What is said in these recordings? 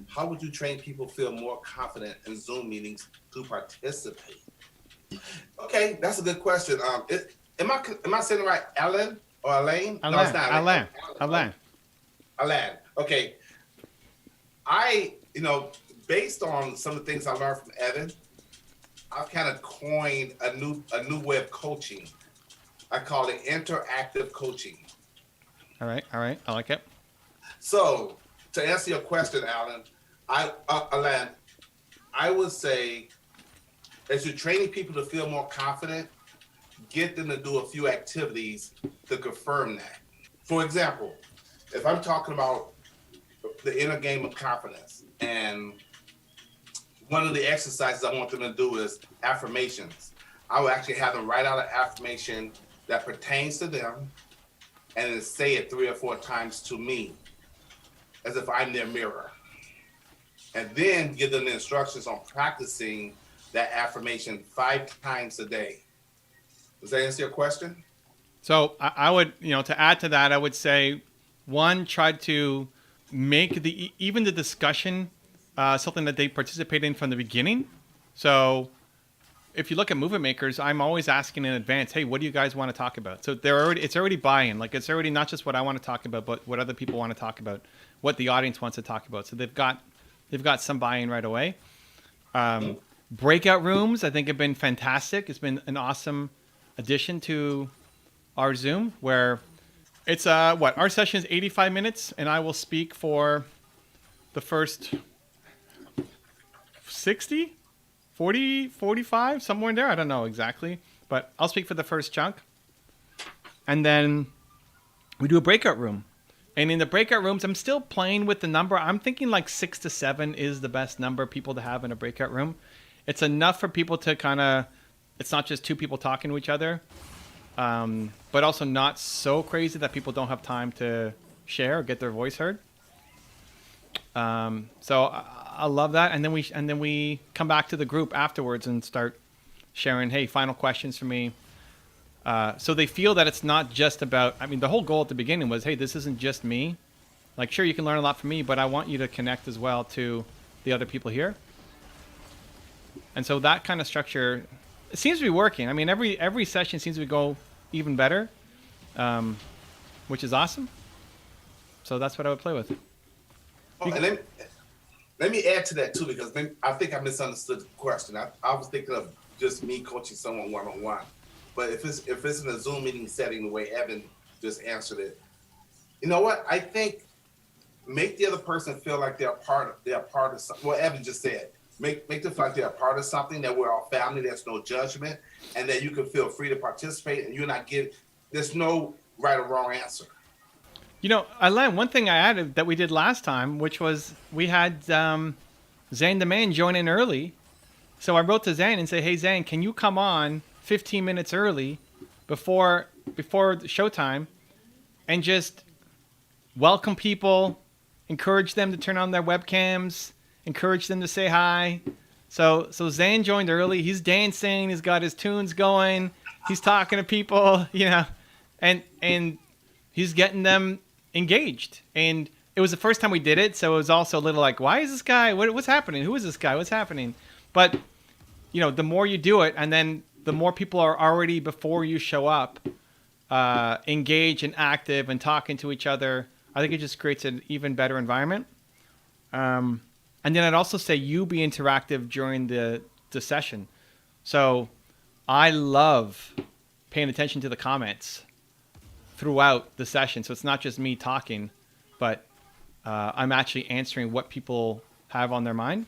How would you train people to feel more confident in Zoom meetings to participate? Okay, that's a good question. Am I saying it right, Alan or Elaine? No, it's Allan, not Elaine. Allan, Allan. Alan. Okay, I based on some of the things I learned from Evan, I've kind of coined a new way of coaching. I call it interactive coaching. All right, all right. I like it. So to answer your question, Alan, I would say as you're training people to feel more confident, get them to do a few activities to confirm that. For example, if I'm talking about the inner game of confidence, and one of the exercises I want them to do is affirmations. I will actually have them write out an affirmation that pertains to them and then say it 3 or 4 times to me as if I'm their mirror. And then give them the instructions on practicing that affirmation 5 times a day. Does that answer your question? So I would, to add to that, I would say, one, try to make even the discussion something that they participate in from the beginning. So if you look at movement makers, I'm always asking in advance, hey, what do you guys want to talk about? So it's already buy-in. Like, it's already not just what I want to talk about, but what other people want to talk about, what the audience wants to talk about. So they've got some buy-in right away. Breakout rooms, I think, have been fantastic. It's been an awesome addition to our Zoom, where it's our session is 85 minutes, and I will speak for the first 60, 40, 45, somewhere in there. I don't know exactly, but I'll speak for the first chunk. And then we do a breakout room. And in the breakout rooms, I'm still playing with the number. I'm thinking like 6 to 7 is the best number of people to have in a breakout room. It's enough for people to kind of, it's not just two people talking to each other, but also not so crazy that people don't have time to share or get their voice heard. So I love that. And then we come back to the group afterwards and start sharing, hey, final questions for me. So they feel that it's not just about, I mean, the whole goal at the beginning was, hey, this isn't just me. Like, sure, you can learn a lot from me, but I want you to connect as well to the other people here. And so that kind of structure, it seems to be working. I mean, every session seems to go even better, which is awesome. So that's what I would play with. Oh, and let me add to that too, because I think I misunderstood the question. I was thinking of just me coaching someone one-on-one. But if it's in a Zoom meeting setting, the way Evan just answered it, you know what? I think make the other person feel like they're part of something. Well, Evan just said, make them feel like they're a part of something, that we're all family, there's no judgment, and that you can feel free to participate, and you're not getting, there's no right or wrong answer. Alain, one thing I added that we did last time, which was we had Zane the Man join in early. So I wrote to Zane and say, hey, Zane, can you come on 15 minutes early before the showtime and just welcome people, encourage them to turn on their webcams, encourage them to say hi. So Zane joined early. He's dancing. He's got his tunes going. He's talking to people, and he's getting them engaged. And it was the first time we did it, so it was also a little like, why is this guy? What's happening? Who is this guy? What's happening? But the more you do it, and then the more people are already, before you show up, engaged and active and talking to each other, I think it just creates an even better environment. And then I'd also say you be interactive during the session. So I love paying attention to the comments throughout the session. So it's not just me talking, but I'm actually answering what people have on their mind.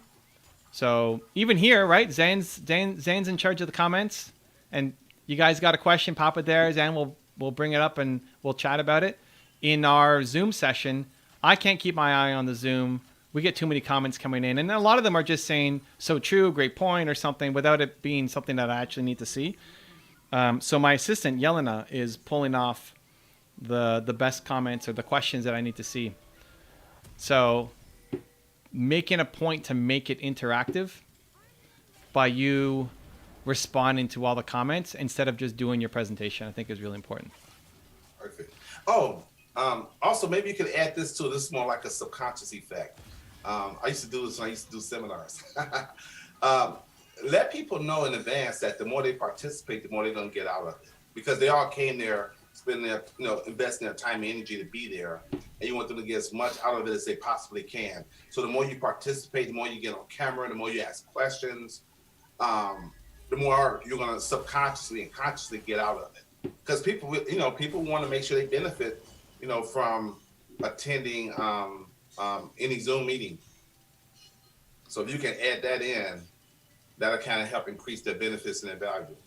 So even here, right, Zane's in charge of the comments, and you guys got a question, pop it there. Zane will bring it up and we'll chat about it. In our Zoom session, I can't keep my eye on the Zoom. We get too many comments coming in, and a lot of them are just saying, so true, great point, or something, without it being something that I actually need to see. So my assistant, Yelena, is pulling off the best comments or the questions that I need to see. So making a point to make it interactive by you responding to all the comments instead of just doing your presentation, I think is really important. Perfect. Oh, also maybe you could add this too. This is more like a subconscious effect. I used to do this when I used to do seminars. um, let people know in advance that the more they participate, the more they're going to get out of it, because they all came there, spending their, investing their time and energy to be there, and you want them to get as much out of it as they possibly can. So the more you participate, the more you get on camera, the more you ask questions, um, the more you're going to subconsciously and consciously get out of it. Because people want to make sure they benefit, from attending any Zoom meeting. So if you can add that in, that'll kind of help increase their benefits and their value.